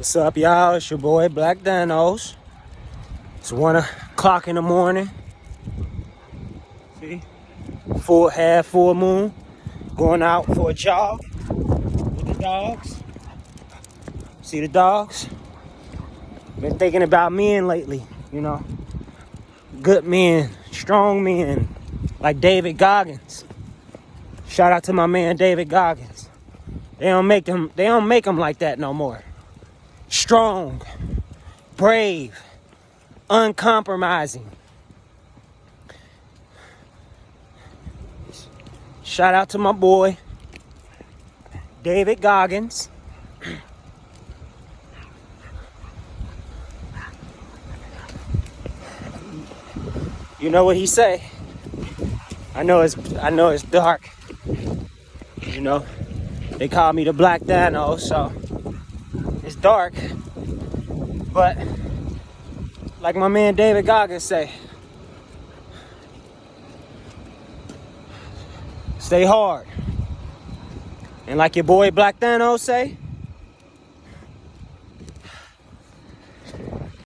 What's up, y'all? It's your boy Black Danos. It's 1 o'clock in the morning. See? Half full moon. Going out for a jog with the dogs. See the dogs? Been thinking about men lately, you know. Good men, strong men, like David Goggins. Shout out to my man David Goggins. They don't make them like that no more. Strong, brave, uncompromising. Shout out to my boy David Goggins. You know what he say? I know it's dark. You know, they call me the Black Dano, so it's dark. But like my man David Goggins say, stay hard. And like your boy Black Dano say,